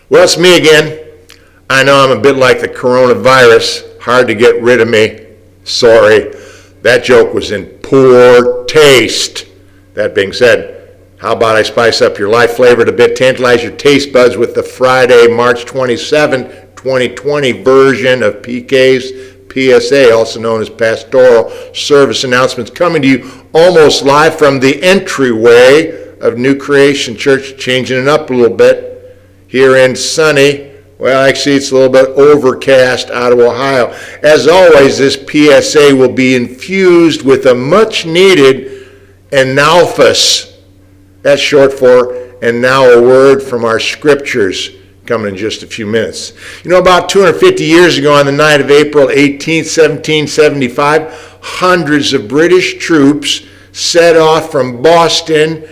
Well, it's me again. I know I'm a bit like the coronavirus, hard to get rid of me. Sorry, that joke was in poor taste. That being said, how about I spice up your life, flavor it a bit, tantalize your taste buds with the Friday, March 27, 2020 version of PK's PSA, also known as Pastoral Service Announcements, coming to you almost live from the entryway of New Creation Church, changing it up a little bit here in sunny, well, actually it's a little bit overcast out of Ohio. As always, this PSA will be infused with a much-needed analphus. That's short for, and now a word from our scriptures, coming in just a few minutes. You know, about 250 years ago on the night of April 18, 1775, hundreds of British troops set off from Boston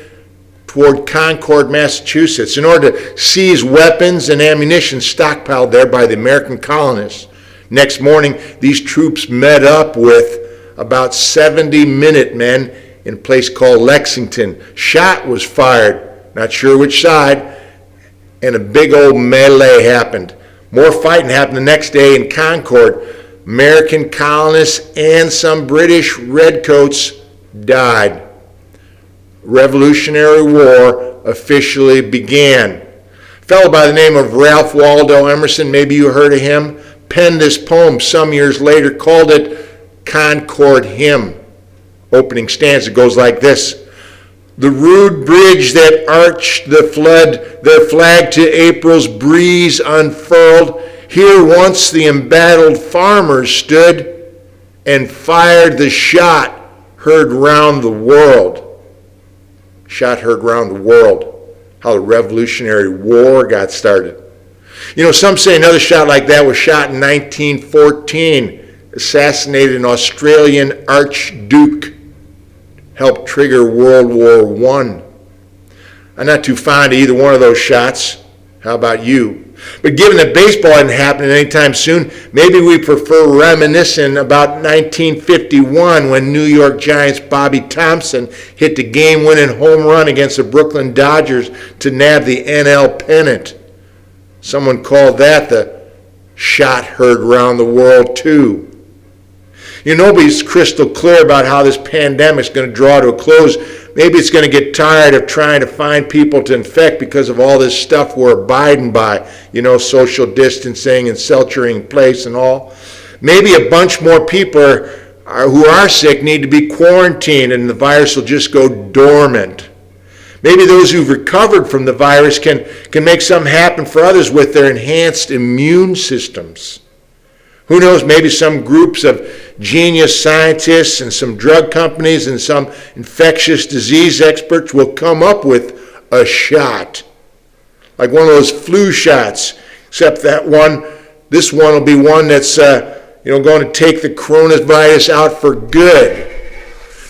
toward Concord, Massachusetts, in order to seize weapons and ammunition stockpiled there by the American colonists. Next morning, these troops met up with about 70 Minutemen in a place called Lexington. Shot was fired, not sure which side, and a big old melee happened. More fighting happened the next day in Concord. American colonists and some British redcoats died. Revolutionary War officially began. A fellow by the name of Ralph Waldo Emerson, maybe you heard of him, penned this poem some years later, called it Concord Hymn. Opening stanza goes like this: the rude bridge that arched the flood, their flag to April's breeze unfurled, here once the embattled farmers stood and fired the shot heard round the world. Shot heard round the world. How the Revolutionary War got started. You know, some say another shot like that was shot in 1914, assassinated an Australian archduke, helped trigger World War I. I'm not too fond of either one of those shots. How about you? But given that baseball isn't happening anytime soon, maybe we prefer reminiscing about 1951 when New York Giants' Bobby Thompson hit the game-winning home run against the Brooklyn Dodgers to nab the NL pennant. Someone called that the shot heard round the world too. You know, nobody's crystal clear about how this pandemic's going to draw to a close. Maybe it's going to get tired of trying to find people to infect because of all this stuff we're abiding by. You know, social distancing and sheltering in place and all. Maybe a bunch more people who are sick need to be quarantined and the virus will just go dormant. Maybe those who've recovered from the virus can make something happen for others with their enhanced immune systems. Who knows, maybe some groups of genius scientists and some drug companies and some infectious disease experts will come up with a shot. Like one of those flu shots, except this one will be one that's going to take the coronavirus out for good.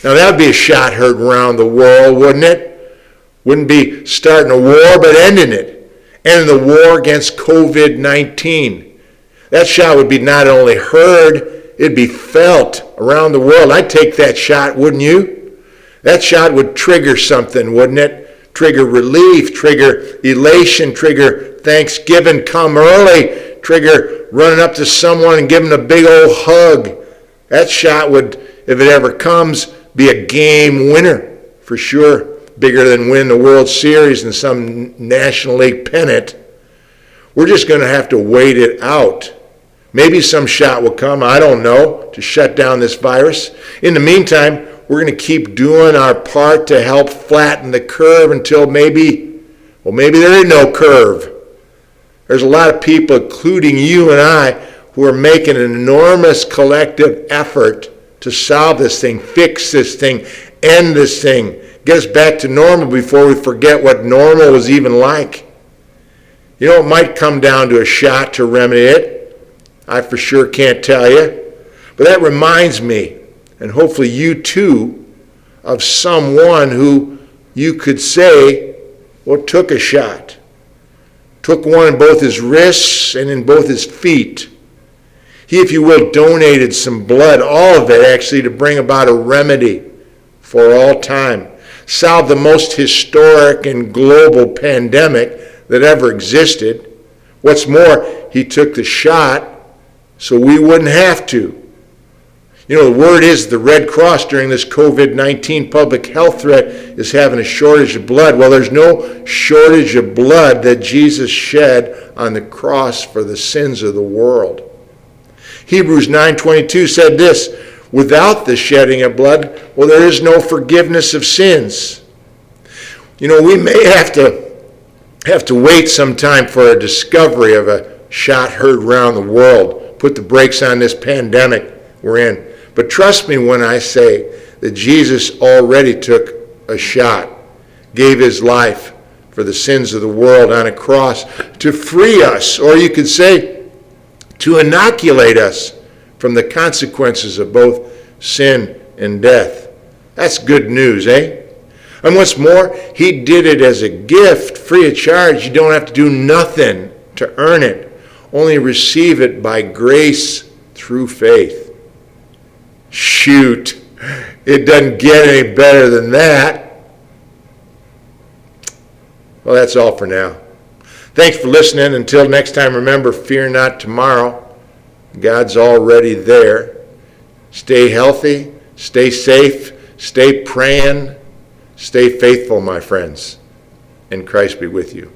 Now that would be a shot heard around the world, wouldn't it? Wouldn't be starting a war, but ending it. Ending the war against COVID-19. That shot would be not only heard, it'd be felt around the world. I'd take that shot, wouldn't you? That shot would trigger something, wouldn't it? Trigger relief, trigger elation, trigger Thanksgiving come early, trigger running up to someone and giving a big old hug. That shot would, if it ever comes, be a game winner for sure. Bigger than win the World Series and some National League pennant. We're just going to have to wait it out. Maybe some shot will come, I don't know, to shut down this virus. In the meantime, we're going to keep doing our part to help flatten the curve until maybe there is no curve. There's a lot of people, including you and I, who are making an enormous collective effort to solve this thing, fix this thing, end this thing, get us back to normal before we forget what normal was even like. You know, it might come down to a shot to remedy it. I for sure can't tell you. But that reminds me, and hopefully you too, of someone who you could say, well, took a shot. Took one in both his wrists and in both his feet. He, if you will, donated some blood, all of it actually, to bring about a remedy for all time. Solved the most historic and global pandemic that ever existed. What's more, he took the shot so we wouldn't have to. You know, the word is the Red Cross during this COVID-19 public health threat is having a shortage of blood. Well, there's no shortage of blood that Jesus shed on the cross for the sins of the world. Hebrews 9:22 said this, without the shedding of blood, well, there is no forgiveness of sins. You know, we may have to wait some time for a discovery of a shot heard around the world, put the brakes on this pandemic we're in. But trust me when I say that Jesus already took a shot, gave his life for the sins of the world on a cross to free us, or you could say to inoculate us from the consequences of both sin and death. That's good news, eh? And what's more, he did it as a gift, free of charge. You don't have to do nothing to earn it. Only receive it by grace through faith. Shoot, it doesn't get any better than that. Well, that's all for now. Thanks for listening. Until next time, remember, fear not tomorrow. God's already there. Stay healthy, stay safe, stay praying, stay faithful, my friends, and Christ be with you.